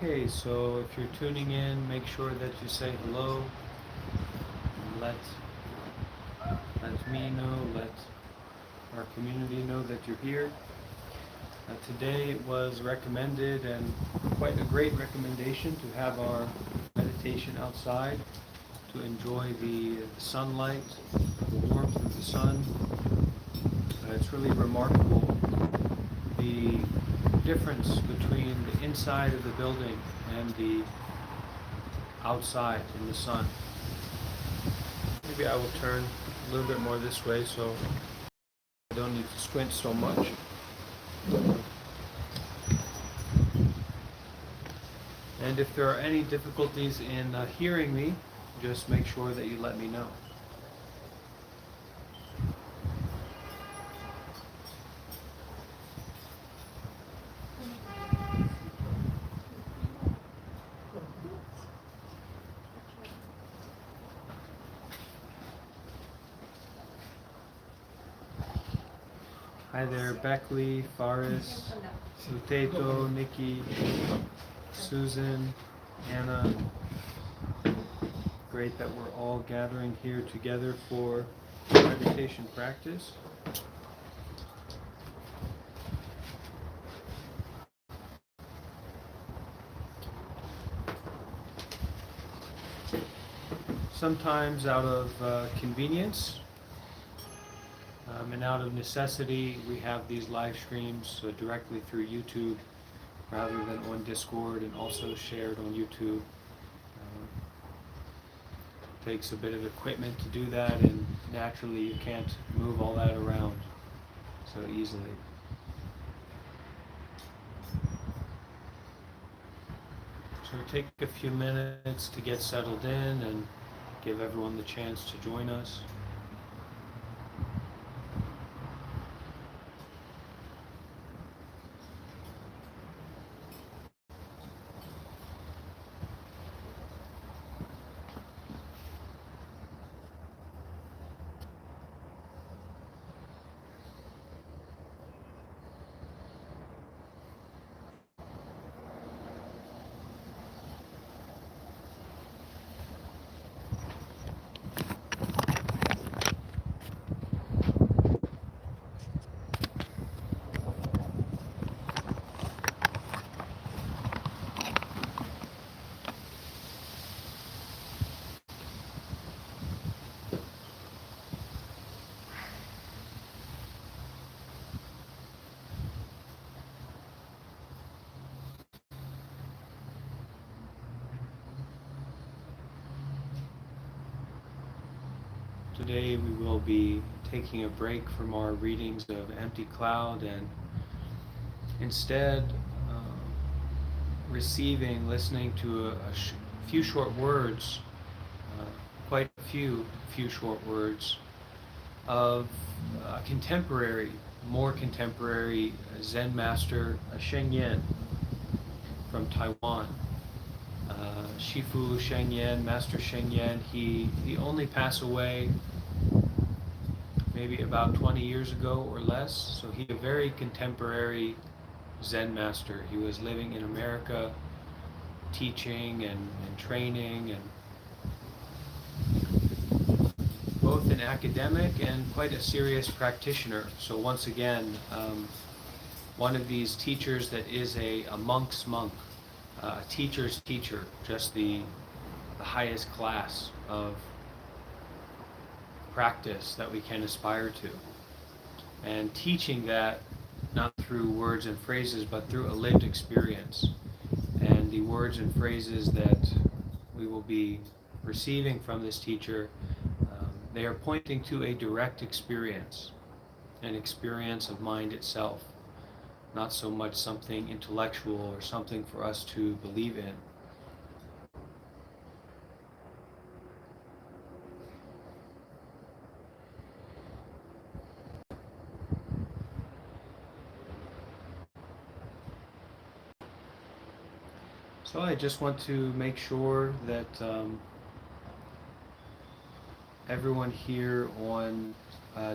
Okay, so if you're tuning in, make sure that you say hello. And let me know, let our community know that you're here. Today it was recommended, and quite a great recommendation, to have our meditation outside to enjoy the sunlight, the warmth of the sun. It's really remarkable the difference between the inside of the building and the outside in the sun. Maybe I will turn a little bit more this way so I don't need to squint so much. And if there are any difficulties in hearing me, just make sure that you let me know. Hi there, Beckley, Faris, Suteto, Nikki, Susan, Anna. Great that we're all gathering here together for meditation practice. Sometimes out of convenience and out of necessity, we have these live streams directly through YouTube rather than on Discord, and also shared on YouTube. Takes a bit of equipment to do that, and naturally you can't move all that around so easily. So take a few minutes to get settled in and give everyone the chance to join us. Today we will be taking a break from our readings of Empty Cloud, and instead listening to a few short words, quite a few short words of more contemporary Zen master Sheng Yen from Taiwan. Shifu Sheng Yen, Master Sheng Yen, he only passed away maybe about 20 years ago or less, so he's a very contemporary Zen master. He was living in America, teaching and training, and both an academic and quite a serious practitioner. So once again, one of these teachers that is a monk's monk, a teacher's teacher, just the highest class of practice that we can aspire to. And teaching that not through words and phrases, but through a lived experience. And the words and phrases that we will be receiving from this teacher, they are pointing to a direct experience, an experience of mind itself, not so much something intellectual or something for us to believe in. So I just want to make sure that everyone here on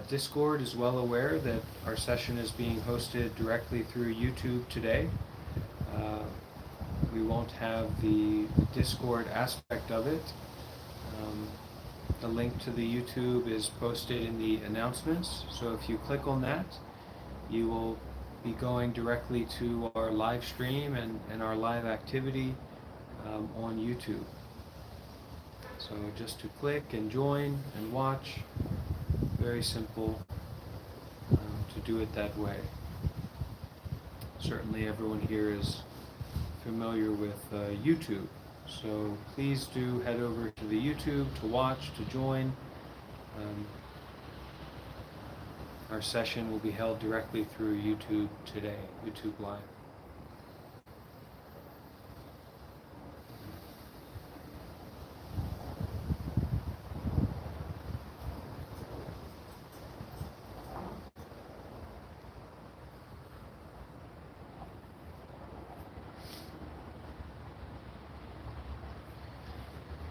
Discord is well aware that our session is being hosted directly through YouTube today. We won't have the Discord aspect of it. The link to the YouTube is posted in the announcements, so if you click on that, you will be going directly to our live stream and our live activity on YouTube. So just to click and join and watch, very simple to do it that way. Certainly everyone here is familiar with YouTube, so please do head over to the YouTube to watch, to join. Our session will be held directly through YouTube today, YouTube Live.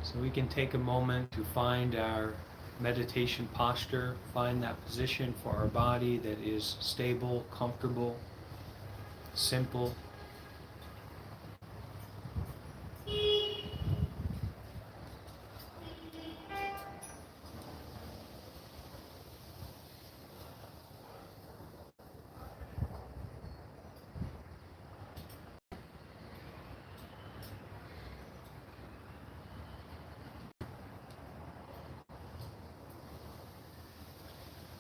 So we can take a moment to find our meditation posture, find that position for our body that is stable, comfortable, simple.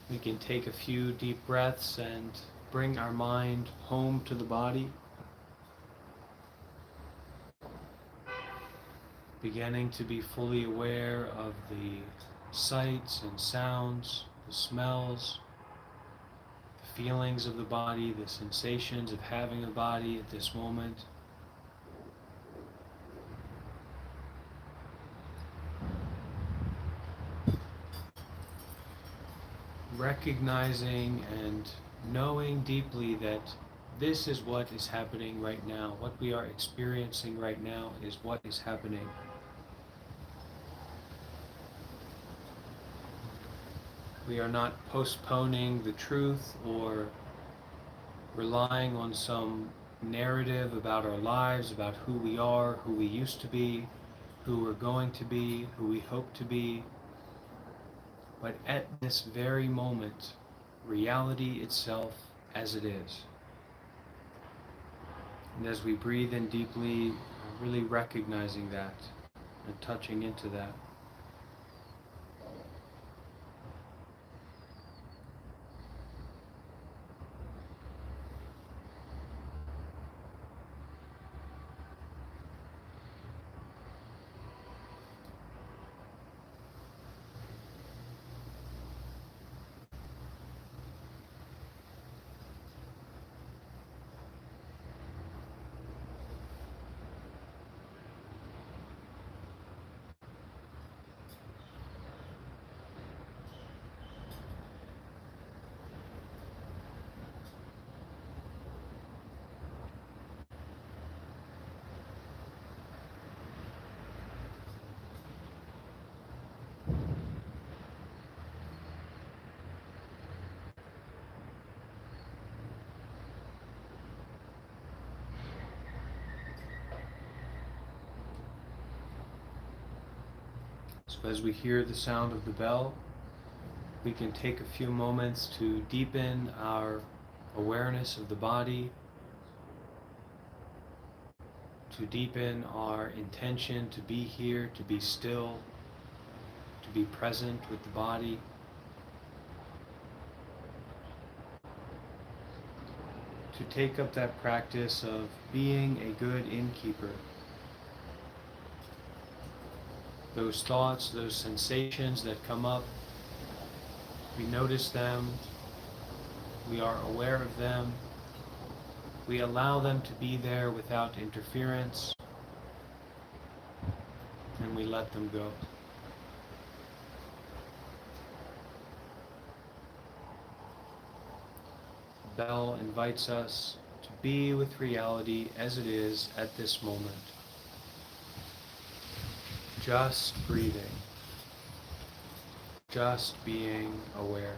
We can take a few deep breaths and bring our mind home to the body, beginning to be fully aware of the sights and sounds, the smells, the feelings of the body, the sensations of having a body at this moment. Recognizing and knowing deeply that this is what is happening right now. What we are experiencing right now is what is happening. We are not postponing the truth or relying on some narrative about our lives, about who we are, who we used to be, who we're going to be, who we hope to be. But at this very moment, reality itself as it is. And as we breathe in deeply, really recognizing that and touching into that. So as we hear the sound of the bell, we can take a few moments to deepen our awareness of the body, to deepen our intention to be here, to be still, to be present with the body. To take up that practice of being a good innkeeper. Those thoughts, those sensations that come up, we notice them, we are aware of them, we allow them to be there without interference, and we let them go. The bell invites us to be with reality as it is at this moment. Just breathing, just being aware.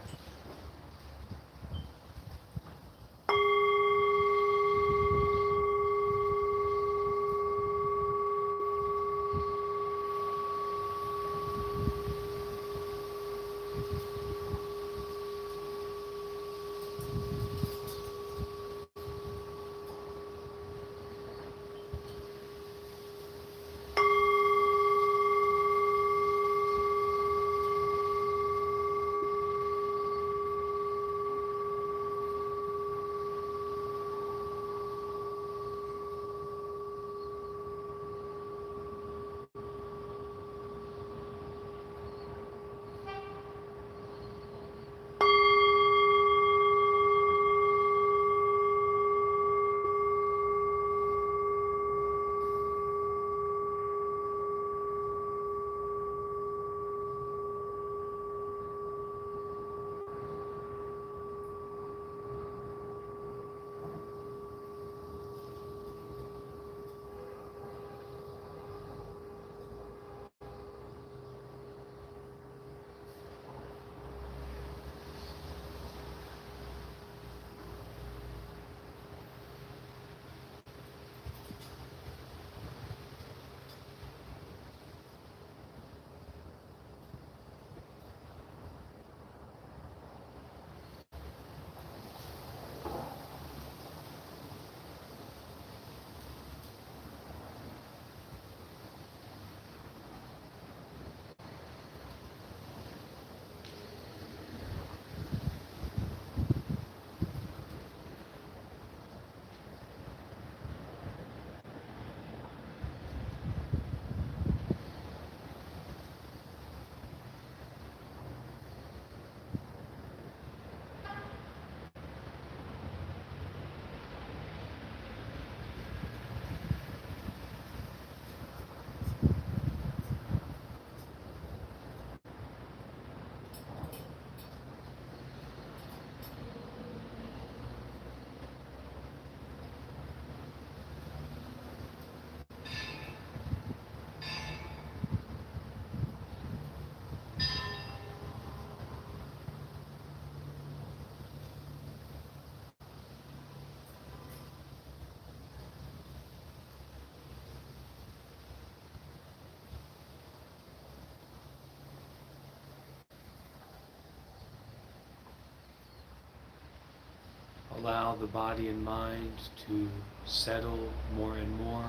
allow the body and mind to settle more and more,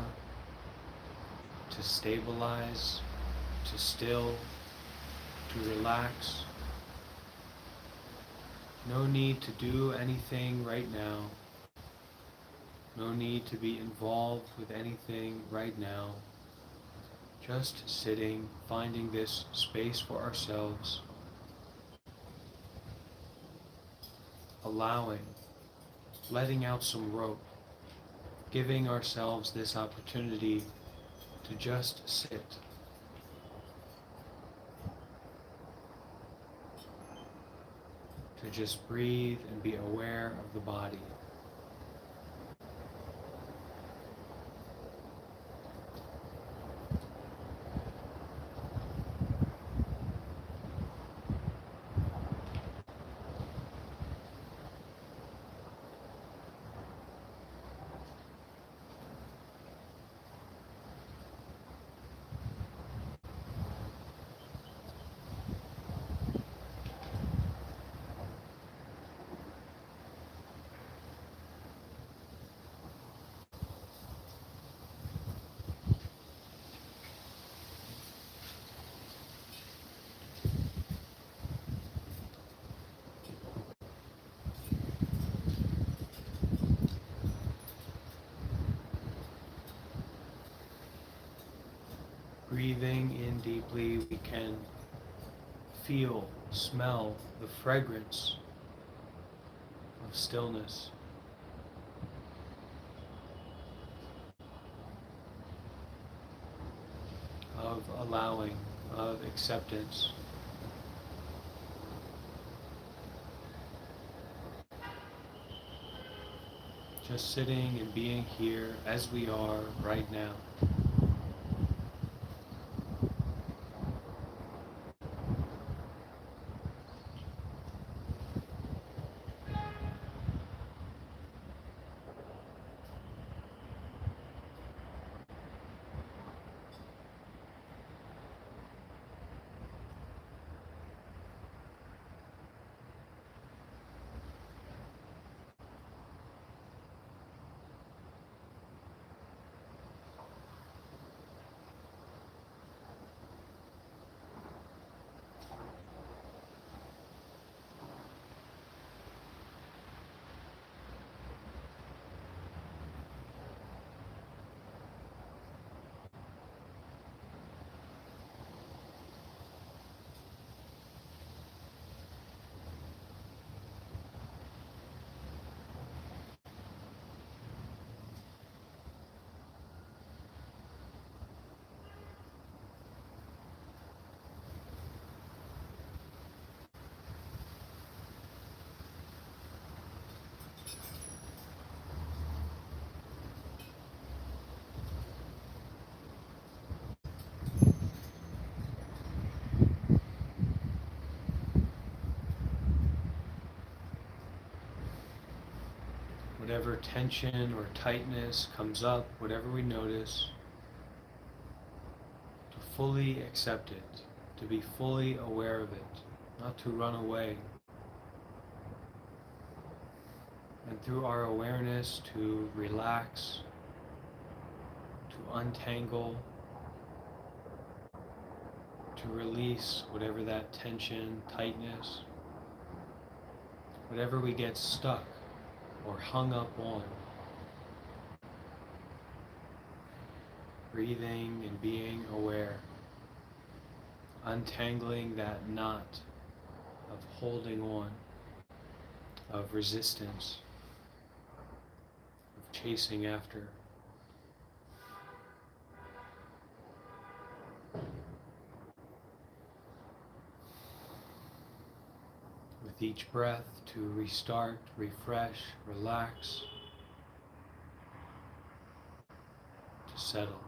to stabilize, to still, to relax. No need to do anything right now. No need to be involved with anything right now. Just sitting, finding this space for ourselves, allowing, letting out some rope, giving ourselves this opportunity to just sit. To just breathe and be aware of the body. Breathing in deeply, we can feel, smell the fragrance of stillness. Of allowing, of acceptance. Just sitting and being here as we are right now. Whatever tension or tightness comes up, whatever we notice, to fully accept it, to be fully aware of it, not to run away. And through our awareness to relax, to untangle, to release whatever that tension, tightness, whatever we get stuck or hung up on. Breathing and being aware, untangling that knot of holding on, of resistance, of chasing after. With each breath to restart, refresh, relax, to settle.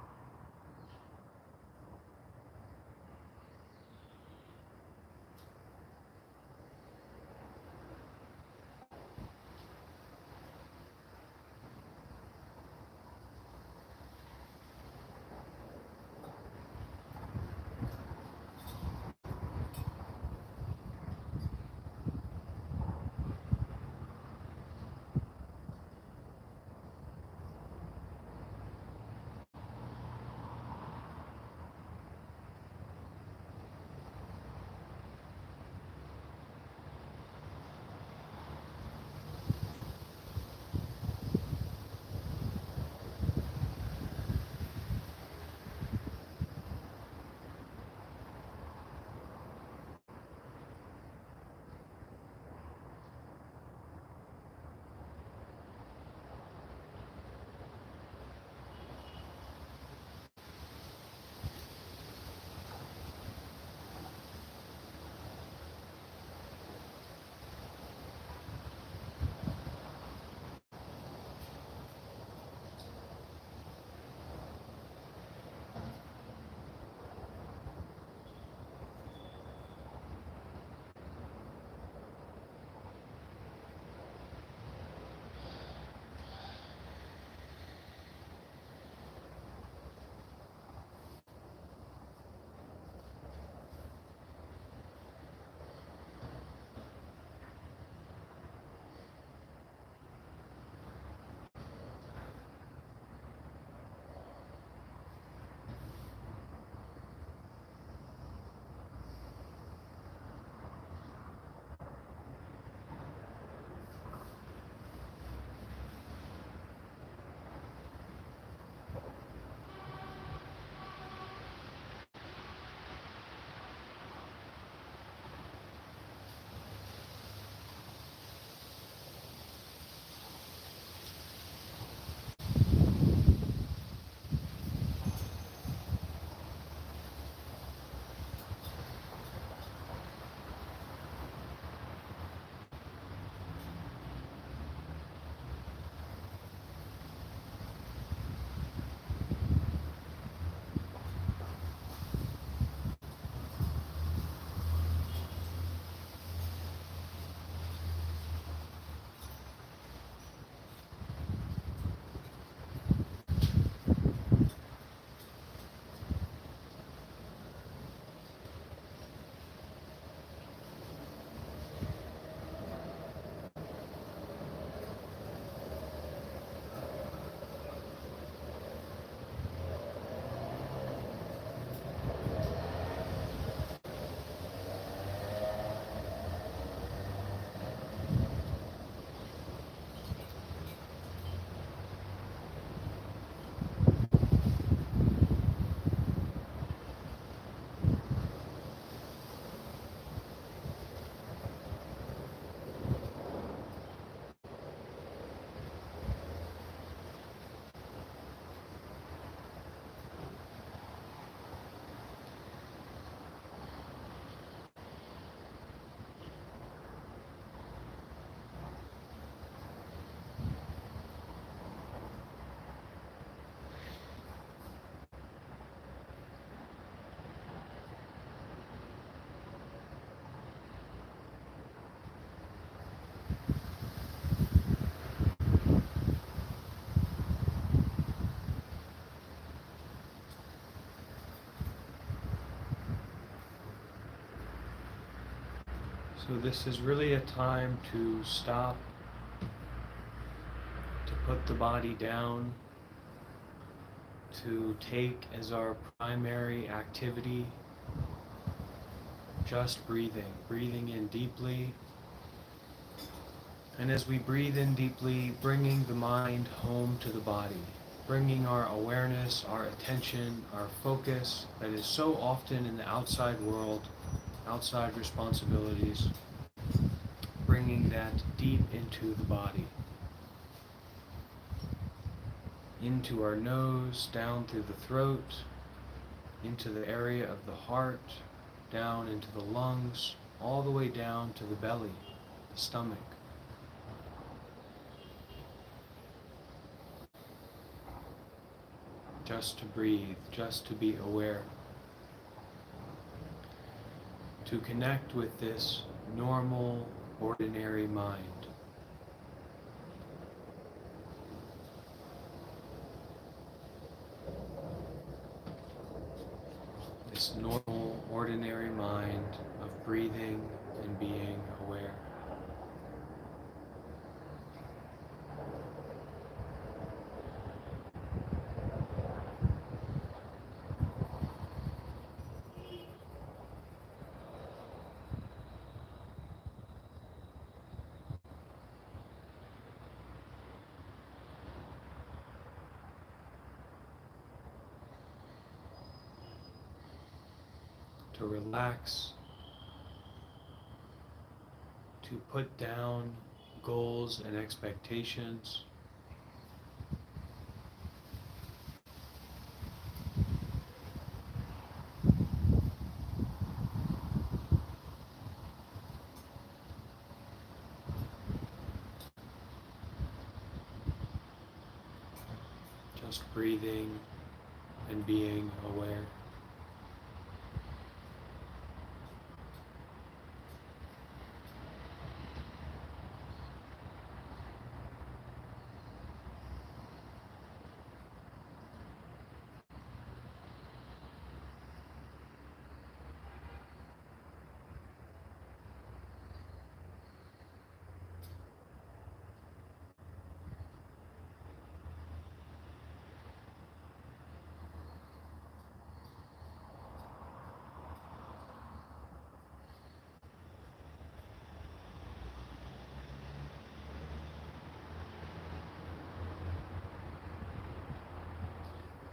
So this is really a time to stop, to put the body down, to take as our primary activity just breathing in deeply. And as we breathe in deeply, bringing the mind home to the body, bringing our awareness, our attention, our focus that is so often in the outside world, outside responsibilities, bringing that deep into the body, into our nose, down through the throat, into the area of the heart, down into the lungs, all the way down to the belly, the stomach. Just to breathe, just to be aware, to connect with this normal, ordinary mind. This normal, ordinary mind of breathing and being aware. To relax, to put down goals and expectations, just breathing and being aware.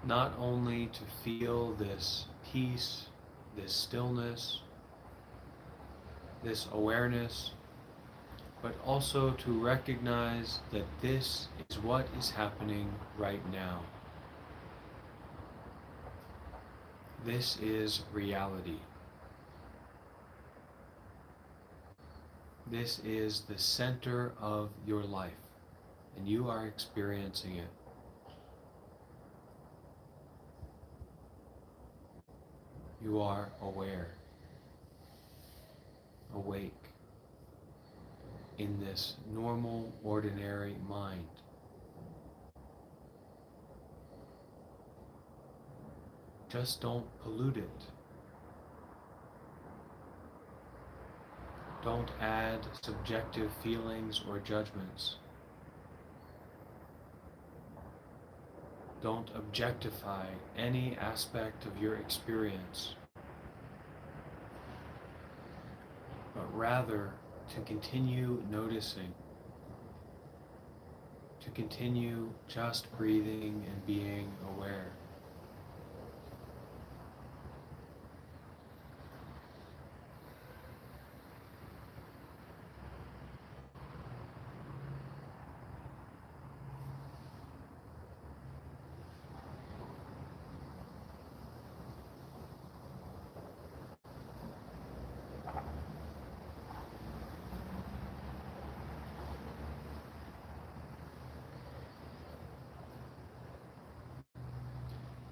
Not only to feel this peace, this stillness, this awareness, but also to recognize that this is what is happening right now. This is reality. This is the center of your life, and you are experiencing it. You are aware, awake, in this normal, ordinary mind. Just don't pollute it. Don't add subjective feelings or judgments. Don't objectify any aspect of your experience, but rather to continue noticing, to continue just breathing and being aware.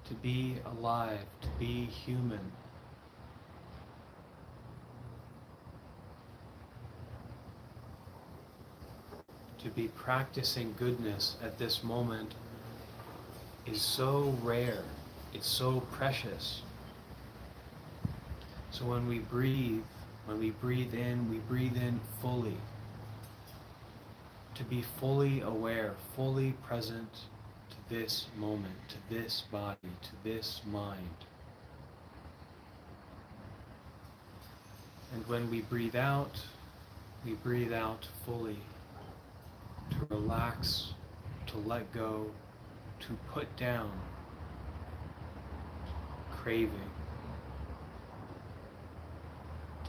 To be alive, to be human. To be practicing goodness at this moment is so rare, it's so precious. So when we breathe, When we breathe in fully, to be fully aware, fully present to this moment, to this body, to this mind. And when we breathe out fully, to relax, to let go, to put down craving,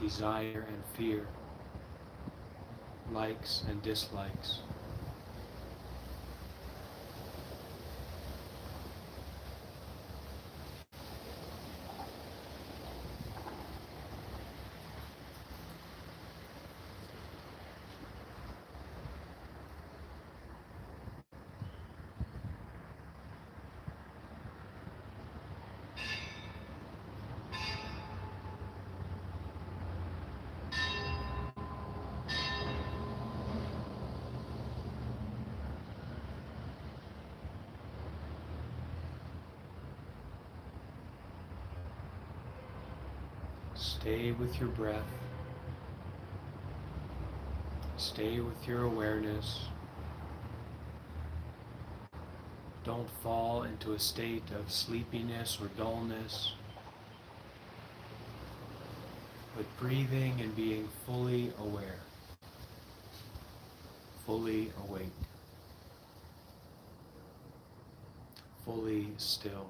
desire and fear, likes and dislikes. Stay with your breath. Stay with your awareness. Don't fall into a state of sleepiness or dullness, but breathing and being fully aware, fully awake, fully still.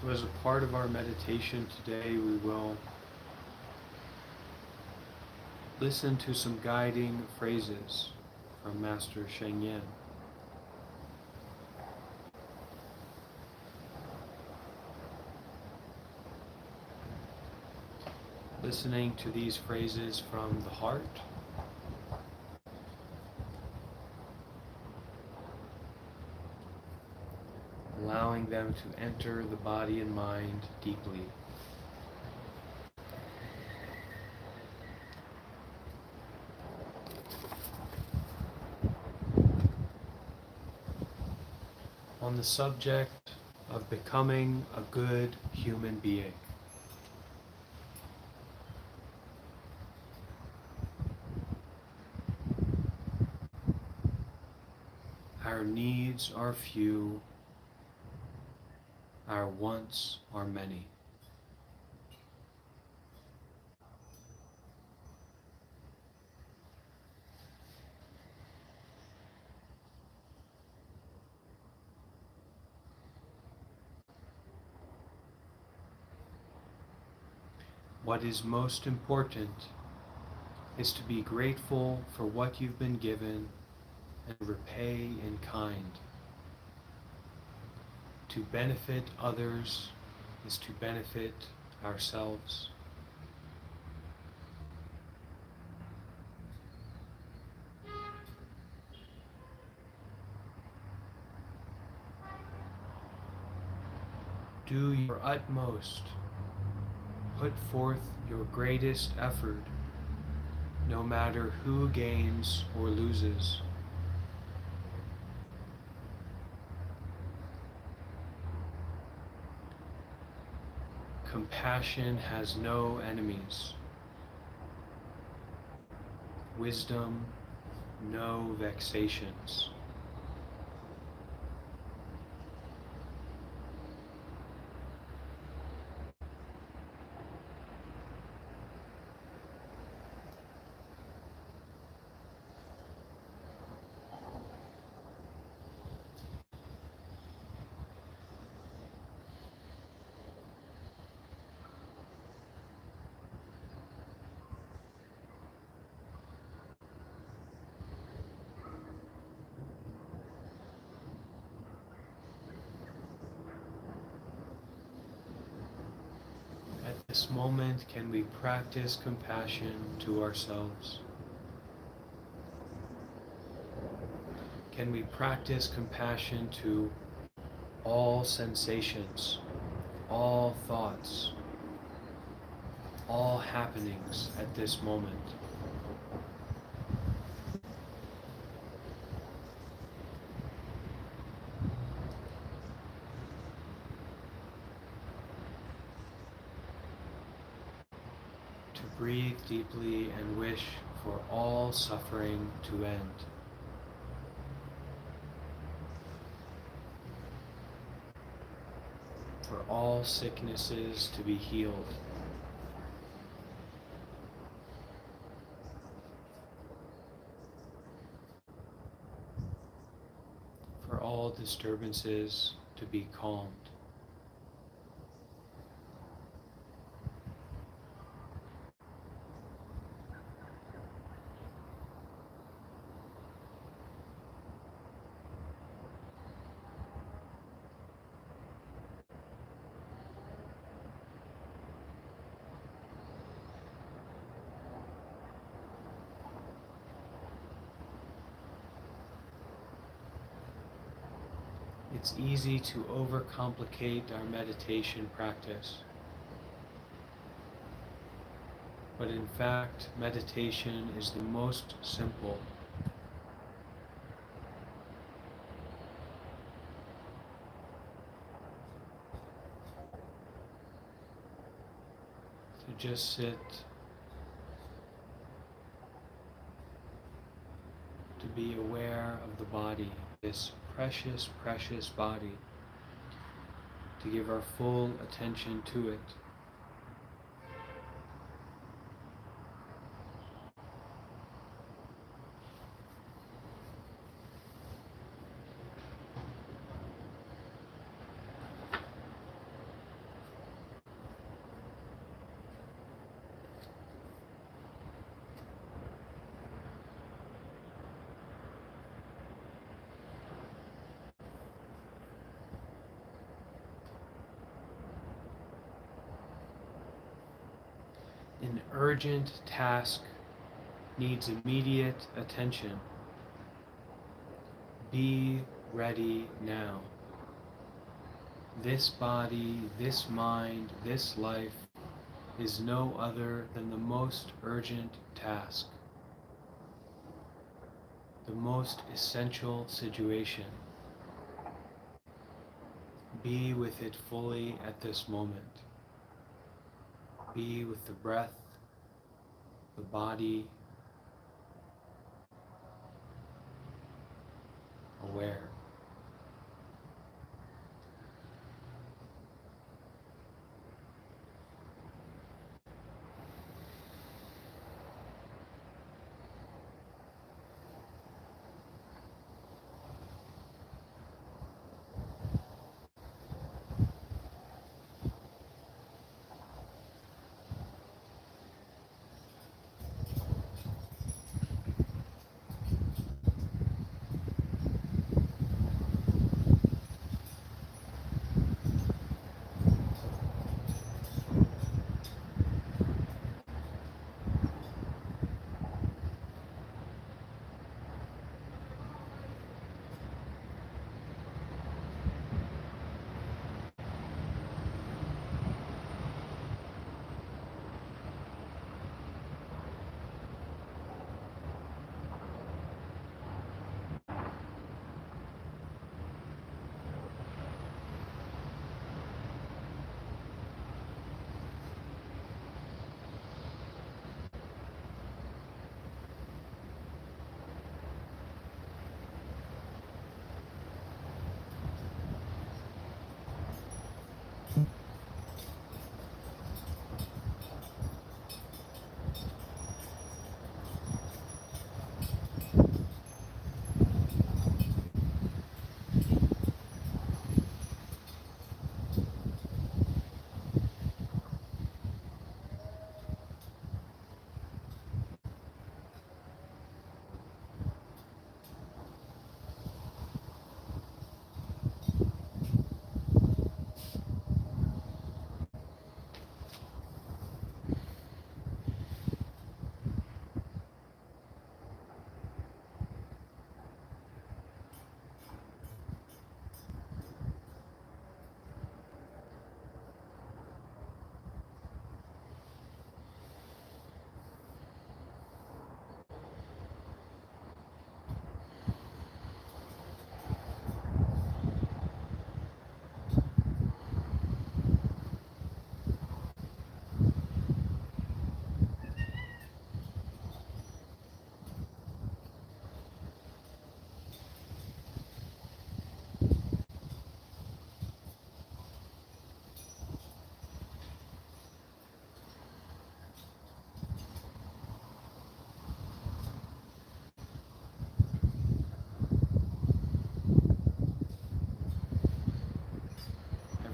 So as a part of our meditation today, we will listen to some guiding phrases from Master Sheng Yen. Listening to these phrases from the heart, allowing them to enter the body and mind deeply. On the subject of becoming a good human being. Our needs are few, our wants are many. What is most important is to be grateful for what you've been given and repay in kind. To benefit others is to benefit ourselves. Do your utmost. Put forth your greatest effort, no matter who gains or loses. Compassion has no enemies. Wisdom, no vexations. At this moment, can we practice compassion to ourselves? Can we practice compassion to all sensations, all thoughts, all happenings at this moment? To breathe deeply and wish for all suffering to end. For all sicknesses to be healed. For all disturbances to be calmed. It's easy to overcomplicate our meditation practice. But in fact, meditation is the most simple. To just sit, to be aware of the body, this precious, precious body, to give our full attention to it. An urgent task needs immediate attention. Be ready now. This body, this mind, this life is no other than the most urgent task, the most essential situation. Be with it fully at this moment. Be with the breath, the body, aware.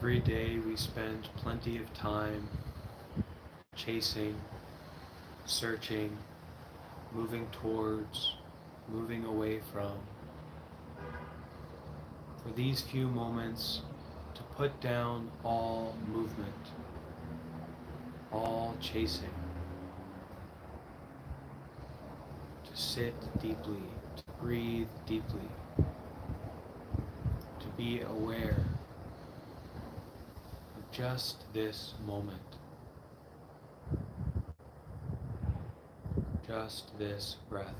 Every day we spend plenty of time chasing, searching, moving towards, moving away from. For these few moments to put down all movement, all chasing, to sit deeply, to breathe deeply, to be aware of just this moment, just this breath.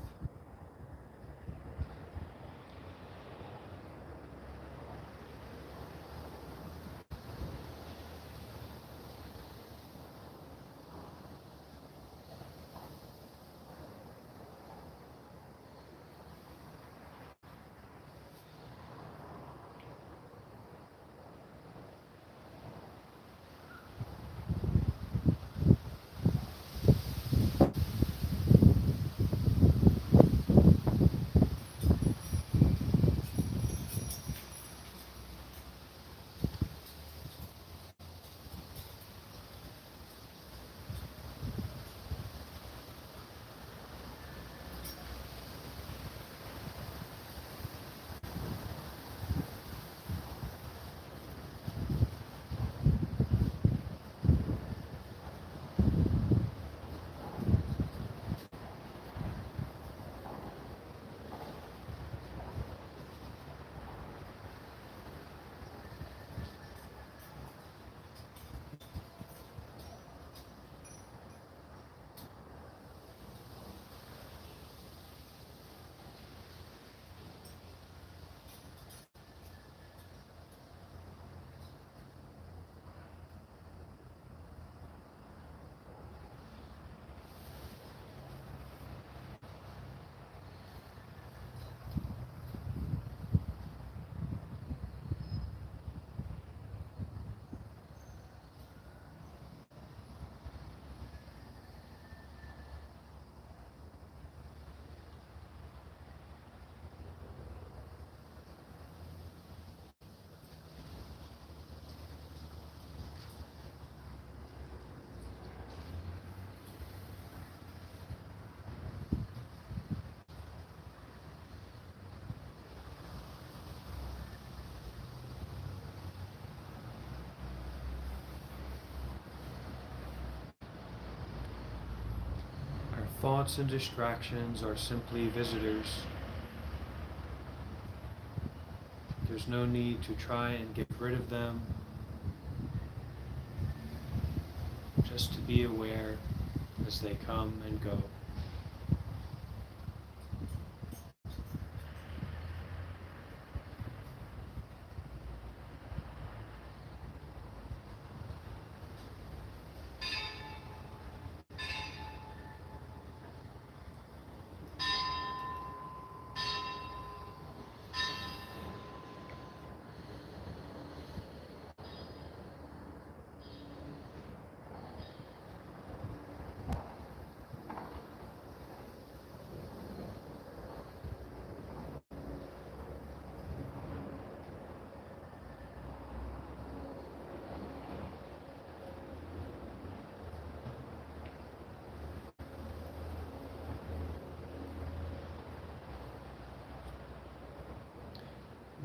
Our thoughts and distractions are simply visitors. There's no need to try and get rid of them, just to be aware as they come and go.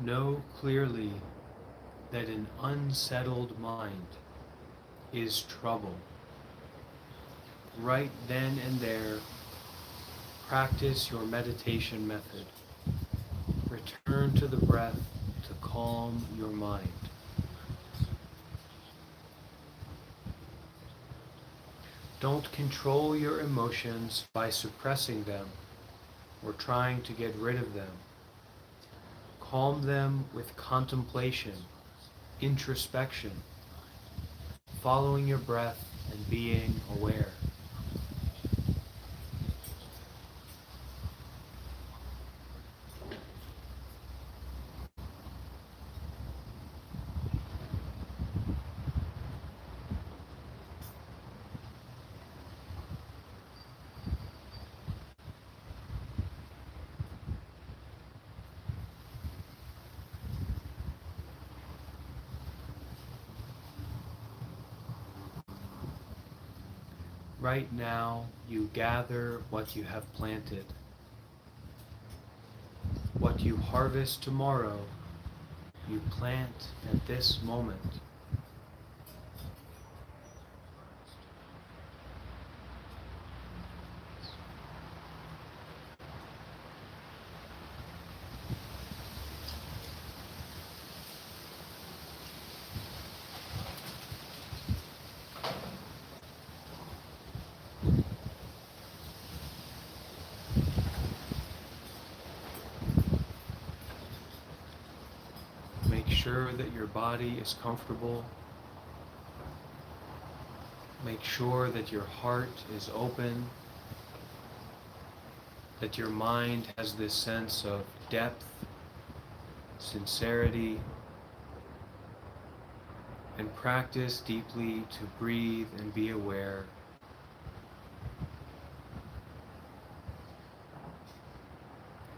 Know clearly that an unsettled mind is trouble. Right then and there, practice your meditation method. Return to the breath to calm your mind. Don't control your emotions by suppressing them or trying to get rid of them. Calm them with contemplation, introspection, following your breath and being aware. Right now, you gather what you have planted. What you harvest tomorrow, you plant at this moment. Make sure that your body is comfortable. Make sure that your heart is open, that your mind has this sense of depth, sincerity, and practice deeply to breathe and be aware.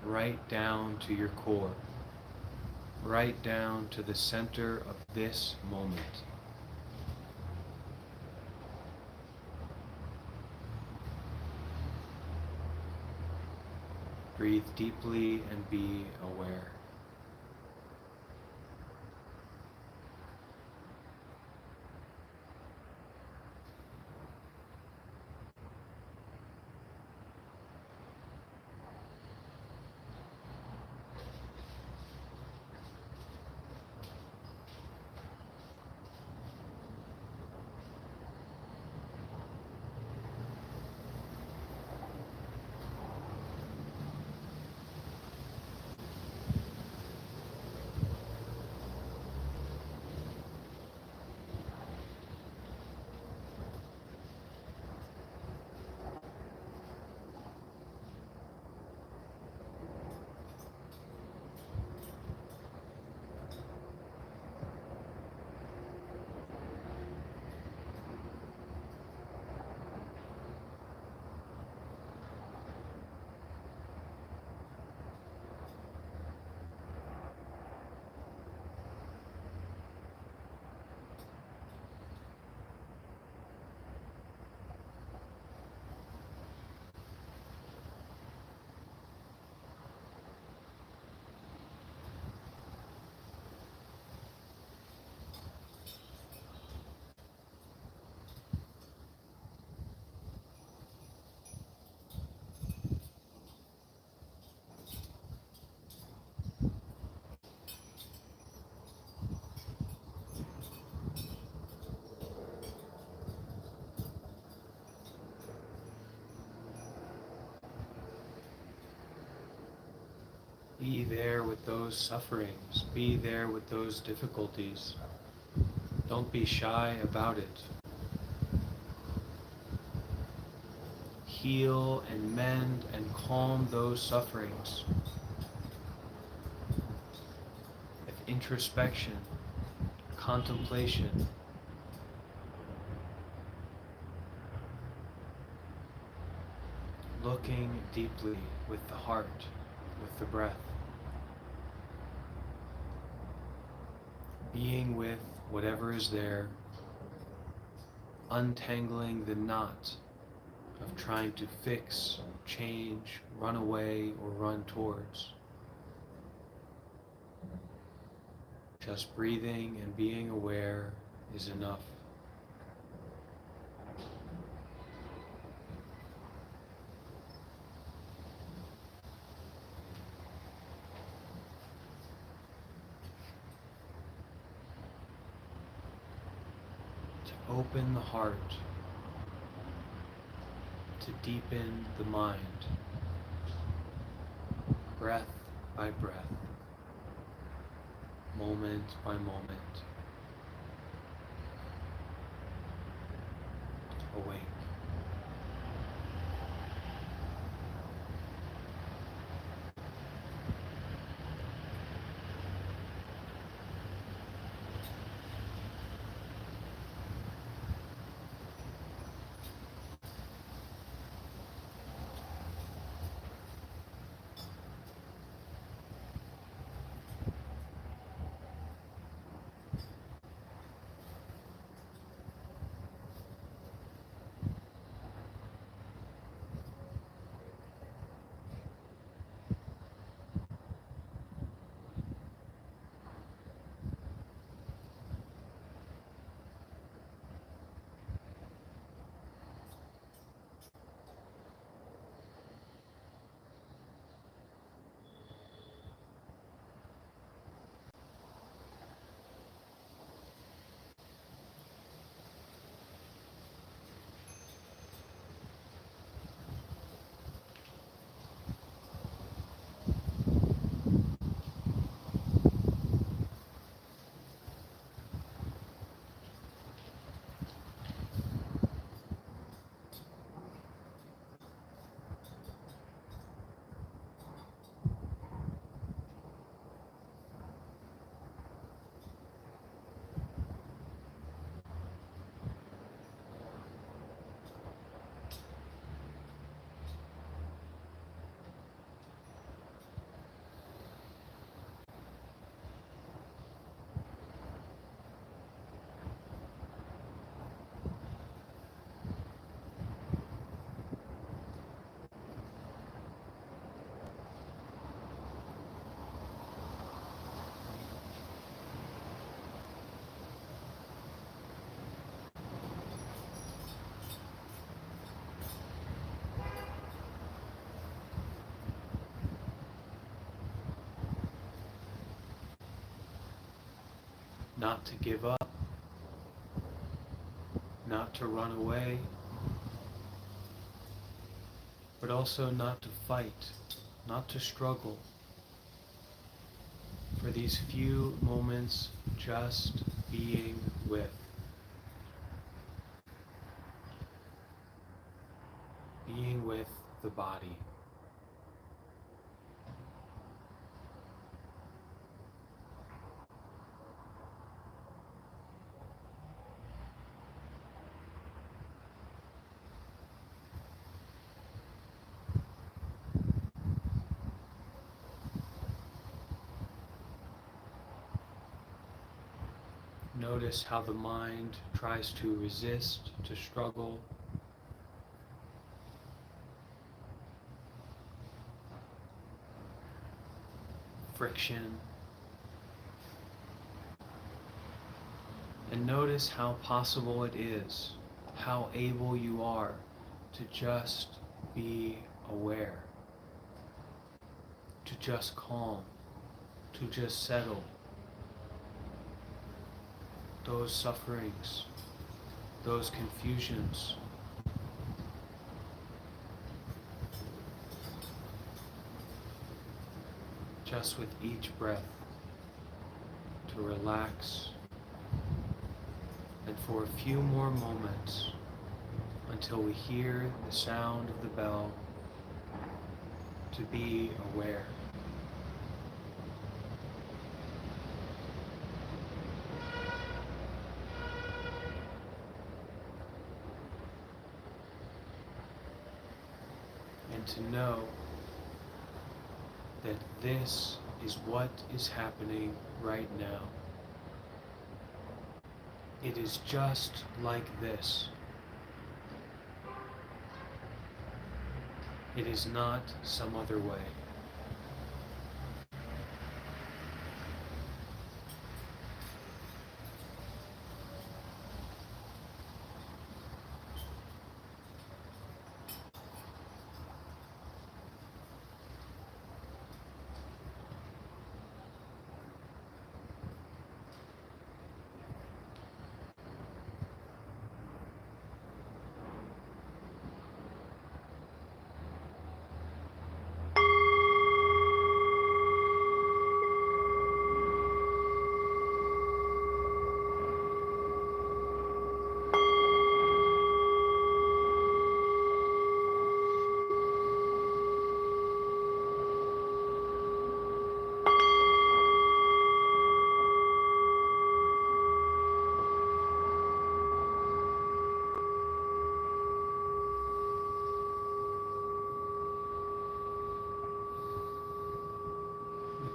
Right down to your core, right down to the center of this moment. Breathe deeply and be aware. Be there with those sufferings. Be there with those difficulties. Don't be shy about it. Heal and mend and calm those sufferings with introspection, contemplation, looking deeply with the heart, with the breath, being with whatever is there, untangling the knot of trying to fix, change, run away, or run towards. Just breathing and being aware is enough. To open the heart, to deepen the mind, breath by breath, moment by moment. Awake. not to give up, not to run away, but also not to fight, not to struggle. For these few moments, just being with. Being with the body. Notice how the mind tries to resist, to struggle. Friction. And notice how possible it is, how able you are to just be aware, to just calm, to just settle. Those sufferings, those confusions, just with each breath, to relax, and for a few more moments until we hear the sound of the bell, to be aware. And to know that this is what is happening right now. It is just like this. It is not some other way.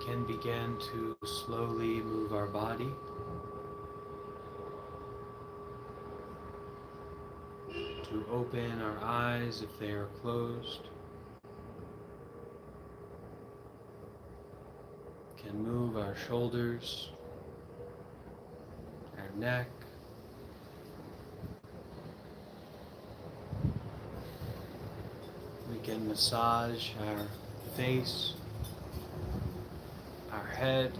Can begin to slowly move our body, to open our eyes if they are closed, can move our shoulders, our neck, we can massage our face, our head,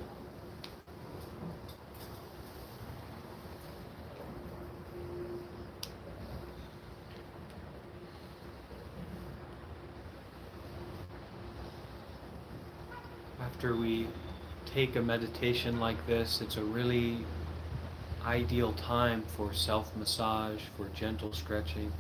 after we take a meditation like this, it's a really ideal time for self-massage, for gentle stretching.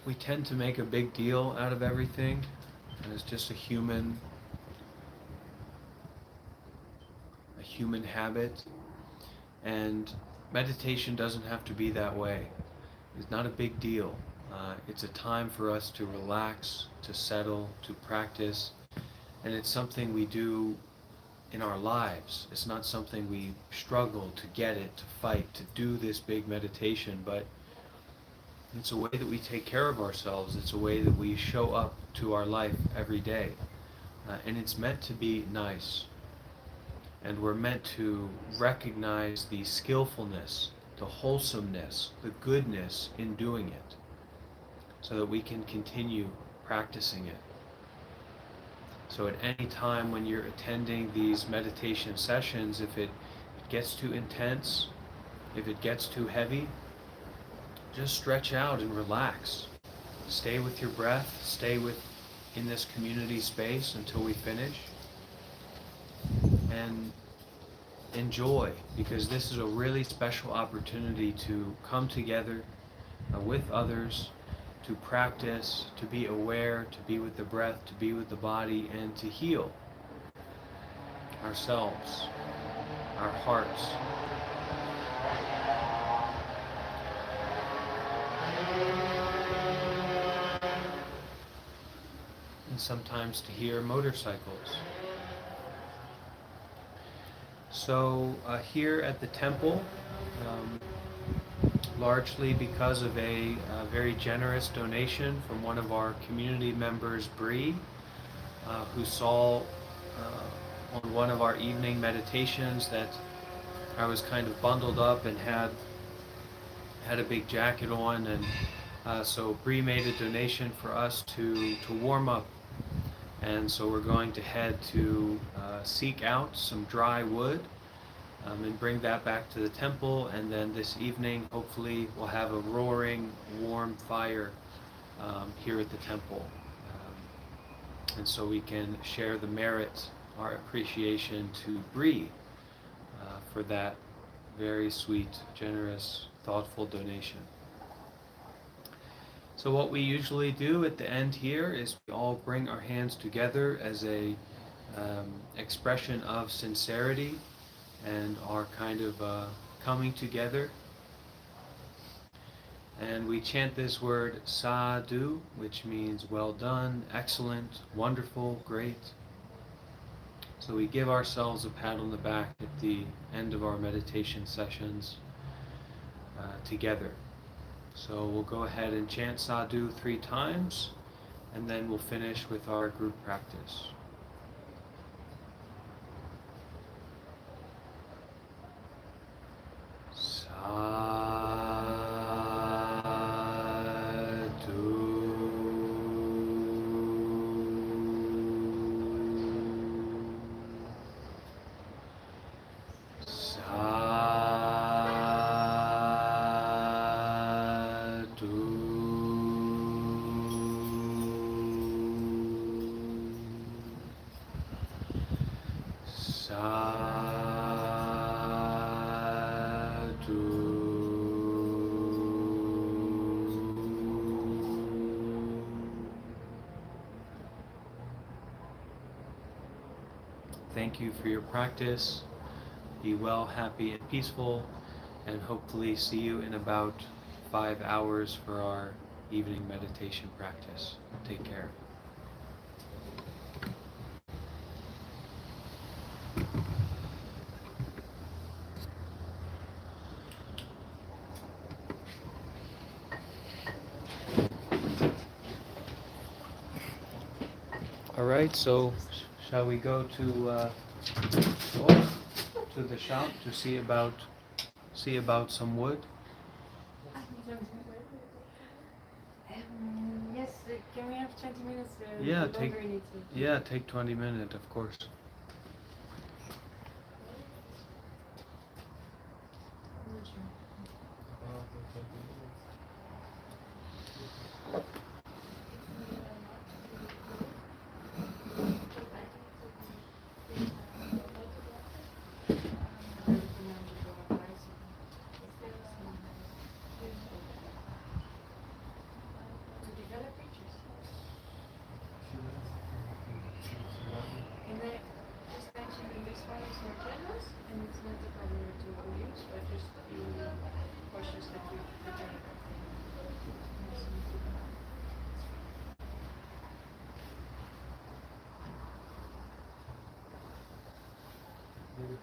We tend to make a big deal out of everything, and it's just a human habit. And meditation doesn't have to be that way. It's not a big deal. It's a time for us to relax, to settle, to practice, and it's something we do in our lives. It's not something we struggle to get it, to fight, to do this big meditation, but it's a way that we take care of ourselves. It's a way that we show up to our life every day. And it's meant to be nice. And we're meant to recognize the skillfulness, the wholesomeness, the goodness in doing it, so that we can continue practicing it. So at any time when you're attending these meditation sessions, if it gets too intense, if it gets too heavy, just stretch out and relax. Stay with your breath, stay in this community space until we finish. And enjoy, because this is a really special opportunity to come together with others, to practice, to be aware, to be with the breath, to be with the body, and to heal ourselves, our hearts. And sometimes to hear motorcycles. So here at the temple, largely because of a very generous donation from one of our community members, Bree, who saw on one of our evening meditations that I was kind of bundled up and had a big jacket on, and so Bree made a donation for us to warm up. And so we're going to head to seek out some dry wood and bring that back to the temple, and then this evening hopefully we'll have a roaring warm fire here at the temple, and so we can share the merit, our appreciation to Bree for that very sweet, generous, thoughtful donation. So what we usually do at the end here is we all bring our hands together as a expression of sincerity and our kind of coming together. And we chant this word sadhu, which means well done, excellent, wonderful, great. So we give ourselves a pat on the back at the end of our meditation sessions together. So we'll go ahead and chant sadhu 3 times, and then we'll finish with our group practice. Thank you for your practice. Be well, happy, and peaceful, and hopefully see you in about 5 hours for our evening meditation practice. Take care. All right, so shall we go to the shop to see about some wood? Yes, can we have 20 minutes? Take 20 minutes, of course. Grazie.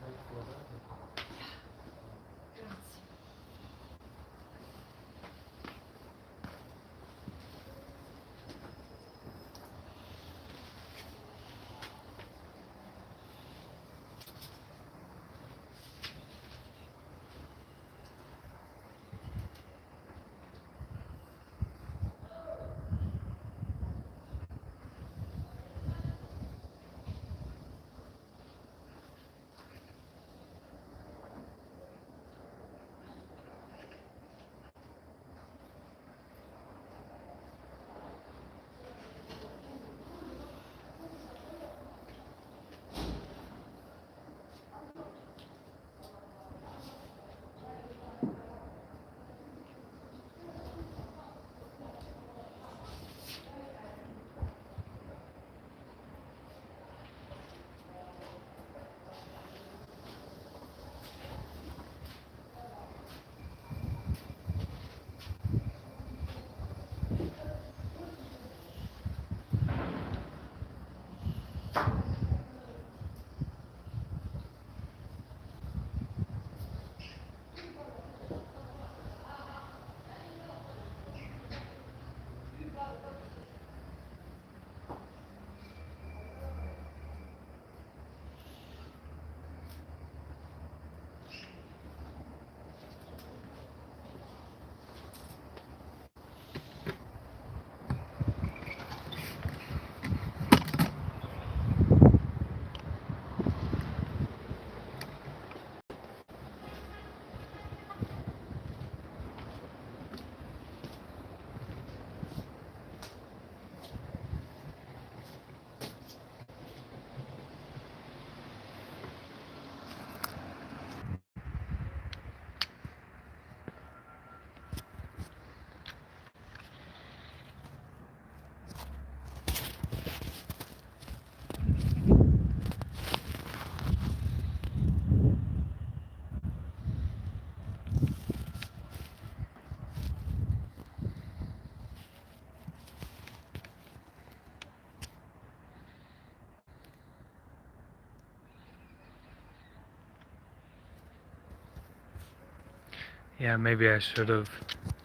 Yeah, maybe I should have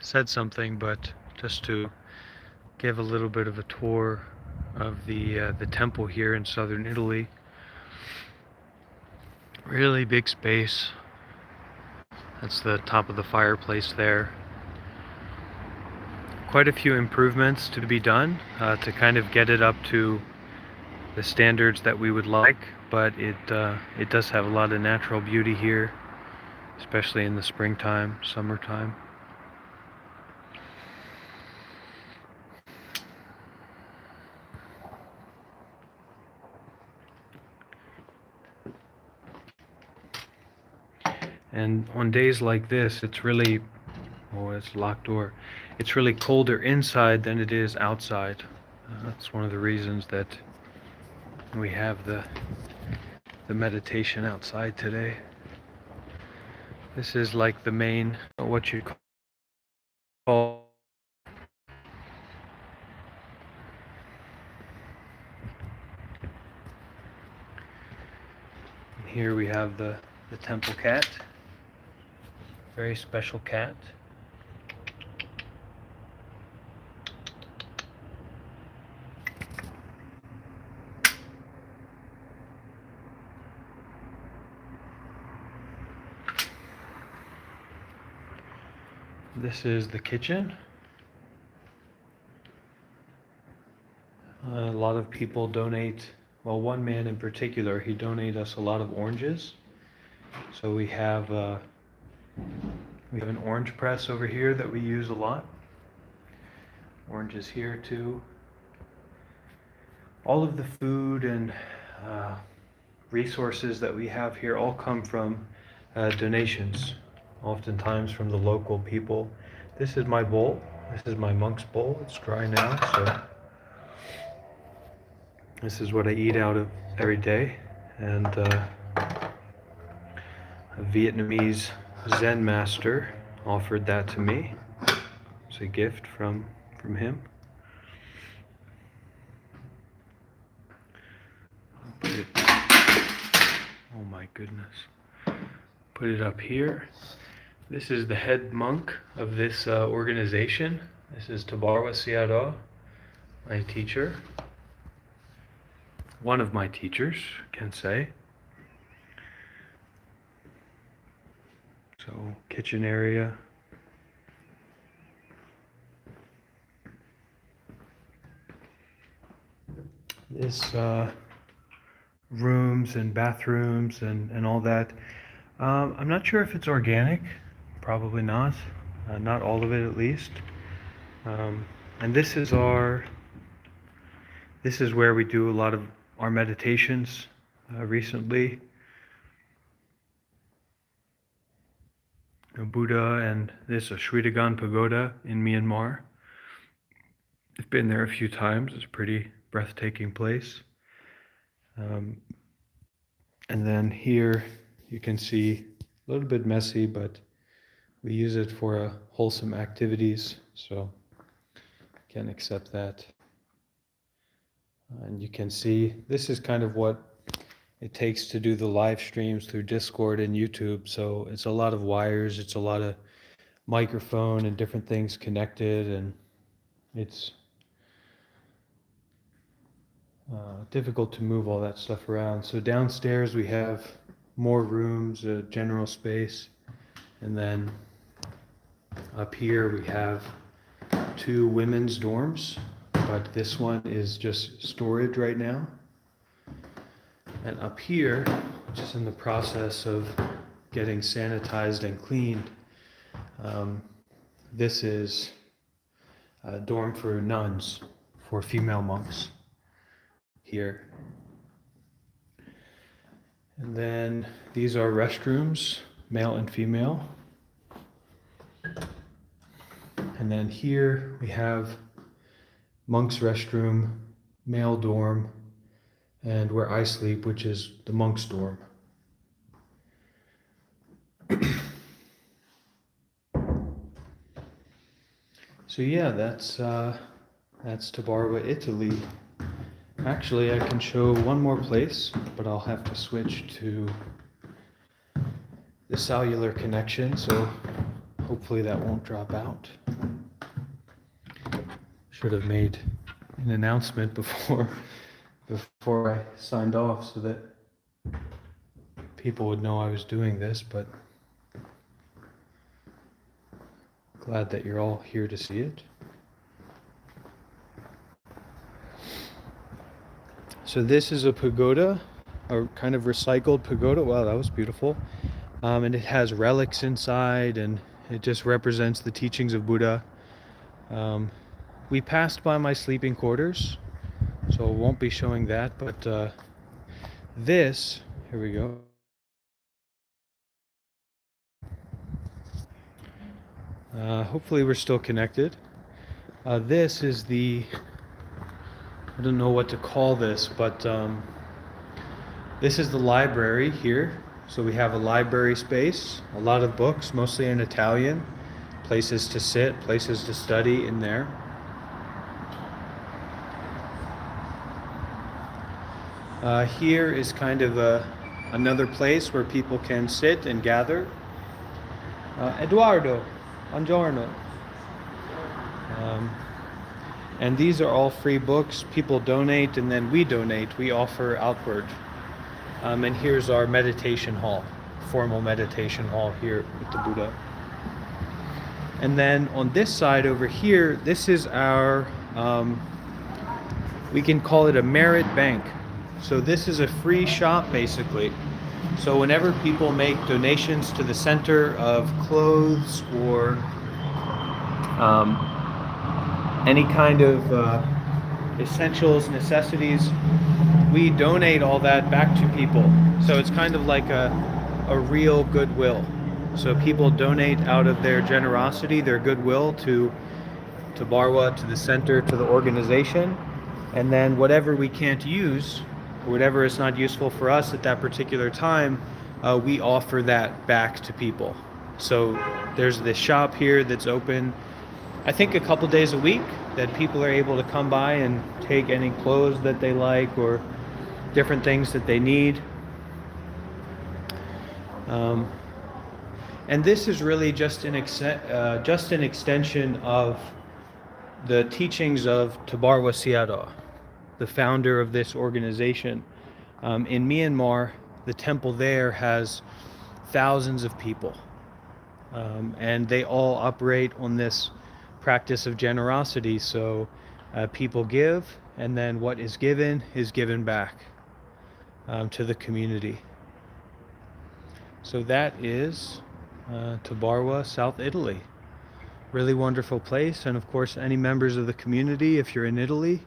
said something, but just to give a little bit of a tour of the temple here in southern Italy. Really big space. That's the top of the fireplace there. Quite a few improvements to be done to kind of get it up to the standards that we would like, but it does have a lot of natural beauty here, especially in the springtime, summertime. And on days like this, it's really, oh, it's a locked door. It's really colder inside than it is outside. That's one of the reasons that we have the meditation outside today. This is like the main, what you call. Here we have the temple cat. Very special cat. This is the kitchen. A lot of people donate, well, one man in particular, he donated us a lot of oranges. So we have an orange press over here that we use a lot. Oranges here too. All of the food and resources that we have here all come from donations, oftentimes from the local people. This is my bowl. This is my monk's bowl. It's dry now, so this is what I eat out of every day. And a Vietnamese Zen master offered that to me. It's a gift from him. Put it Oh my goodness. Put it up here. This is the head monk of this organization. This is Tabarwa Siado, my teacher. One of my teachers, can say. So, kitchen area. This rooms and bathrooms and all that. I'm not sure if it's organic. Probably not. Not all of it, at least. And this is where we do a lot of our meditations recently. Buddha and this Shritagan Pagoda in Myanmar. I've been there a few times. It's a pretty breathtaking place. And then here you can see a little bit messy, but we use it for wholesome activities, so can accept that. And you can see this is kind of what it takes to do the live streams through Discord and YouTube. So it's a lot of wires, it's a lot of microphone and different things connected, and it's difficult to move all that stuff around. So downstairs we have more rooms, a general space, and then up here we have 2 women's dorms, but this one is just storage right now. And up here, which is in the process of getting sanitized and cleaned, this is a dorm for nuns, for female monks here. And then these are restrooms, male and female. And then here we have monk's restroom, male dorm, and where I sleep, which is the monk's dorm. So yeah, that's Tabarwa, Italy. Actually, I can show one more place, but I'll have to switch to the cellular connection, so hopefully that won't drop out. Should have made an announcement before I signed off so that people would know I was doing this, but glad that you're all here to see it. So this is a pagoda, a kind of recycled pagoda. Wow, that was beautiful. And it has relics inside, and it just represents the teachings of Buddha. We passed by my sleeping quarters, so I won't be showing that, but this, here we go. Hopefully we're still connected. This is I don't know what to call this, but this is the library here. So we have a library space, a lot of books, mostly in Italian, places to sit, places to study in there. Here is kind of another place where people can sit and gather. Eduardo, buongiorno. And these are all free books. People donate, and then we donate. We offer outward. And here's our meditation hall, formal meditation hall here with the Buddha. And then on this side over here, this is our, we can call it a merit bank. So this is a free shop, basically. So whenever people make donations to the center of clothes or any kind of essentials, necessities, we donate all that back to people. So it's kind of like a real goodwill. So people donate out of their generosity, their goodwill to Barwa, to the center, to the organization. And then whatever we can't use, or whatever is not useful for us at that particular time, we offer that back to people. So there's this shop here that's open, I think a couple days a week, that people are able to come by and take any clothes that they like or different things that they need. Um, and this is really just an extension of the teachings of Tabarwa Sayadaw, the founder of this organization. In Myanmar, the temple there has thousands of people, and they all operate on this practice of generosity. So people give, and then what is given back to the community. So that is Tabarwa, South Italy. Really wonderful place, and of course any members of the community, if you're in Italy,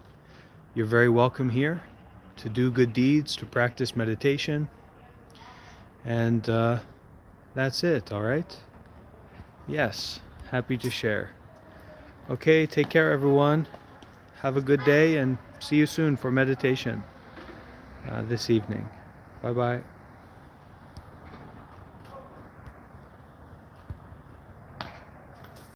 you're very welcome here to do good deeds, to practice meditation, and that's it. All right? Yes, happy to share. Okay, take care everyone. Have a good day and see you soon for meditation this evening. Bye bye.